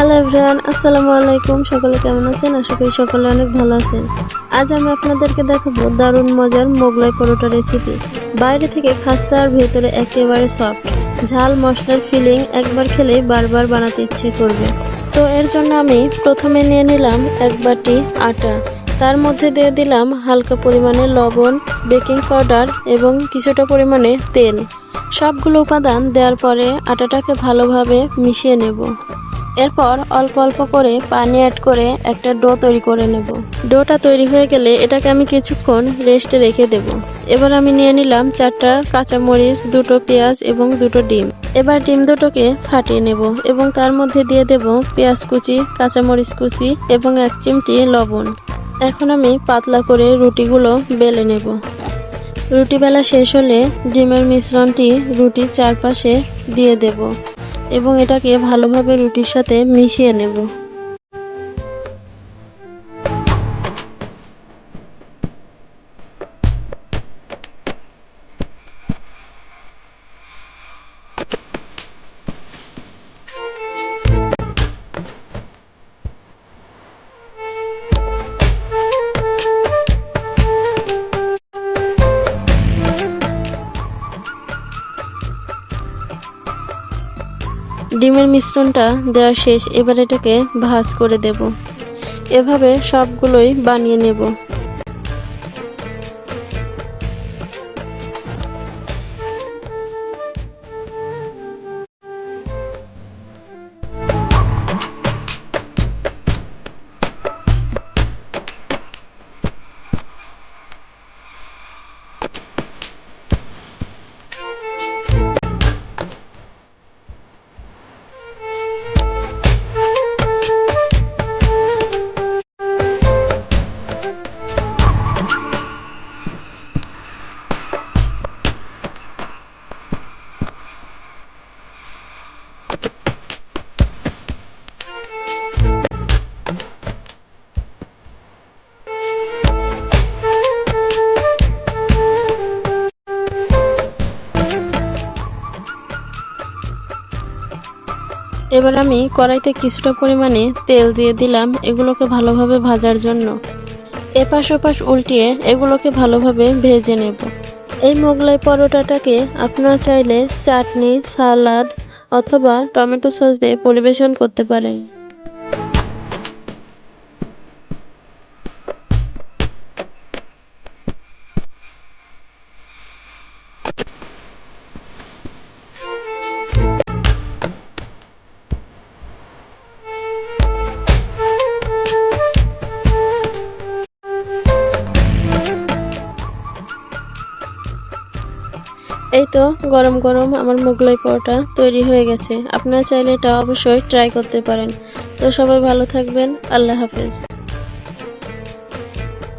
Hello everyone, আসসালামু আলাইকুম। সকলে কেমন আছেন? আশা করি সকলে অনেক ভালো আছেন। আজ আমি আপনাদেরকে দেখাবো দারুণ মজার মোগলাই পরোটা রেসিপি। বাইরে থেকে খাস্তা আর ভেতরে একেবারে সফট। ঝাল মশলার ফিলিং একবার খেলেই বারবার বানাতে ইচ্ছে করবে। তো এর জন্য আমি প্রথমে নিয়ে নিলাম এক বাটি আটা। তার মধ্যে দিয়ে দিলাম হালকা পরিমাণে লবণ, বেকিং পাউডার এবং কিছুটা পরিমাণে তেল। সবগুলো উপাদান দেওয়ার পরে আটাটাকে ভালোভাবে মিশিয়ে নেব। এরপর অল্প অল্প করে পানি অ্যাড করে একটা ডো তৈরি করে নেব। ডোটা তৈরি হয়ে গেলে এটাকে আমি কিছুক্ষণ রেস্টে রেখে দেব। এবার আমি নিয়ে নিলাম 4টা কাঁচামরিচ, 2টো পেঁয়াজ এবং 2টো ডিম। এবার ডিম দুটোকে ফাটিয়ে নেব এবং তার মধ্যে দিয়ে দেব পেঁয়াজ কুচি, কাঁচামরিচ কুচি এবং 1 চিমটি লবণ। এখন আমি পাতলা করে রুটিগুলো বেলে নেব। রুটি বেলা শেষ হলে ডিমের মিশ্রণটি রুটির চারপাশে দিয়ে দেব এবং এটাকে ভালোভাবে রুটির সাথে মিশিয়ে নেব। ডিমের মিশ্রণটা দেওয়া শেষ। এবার এটাকে ভাঁজ করে দেব। এভাবে সবগুলোই বানিয়ে নেব। এবার আমি কড়াইতে কিছুটা পরিমাণে তেল দিয়ে দিলাম এগুলোকে ভালোভাবে ভাজার জন্য। এপাশ ওপাশ উল্টিয়ে এগুলোকে ভালোভাবে ভেজে নেব। এই মোগলাই পরোটাটাকে আপনারা চাইলে চাটনি, সালাদ অথবা টমেটো সস দিয়ে পরিবেশন করতে পারেন। এই তো গরম গরম আমার মোগলাই পরোটা তৈরি হয়ে গেছে। আপনারা চাইলে এটা অবশ্যই ট্রাই করতে পারেন। তো সবাই ভালো থাকবেন। আল্লাহ হাফেজ।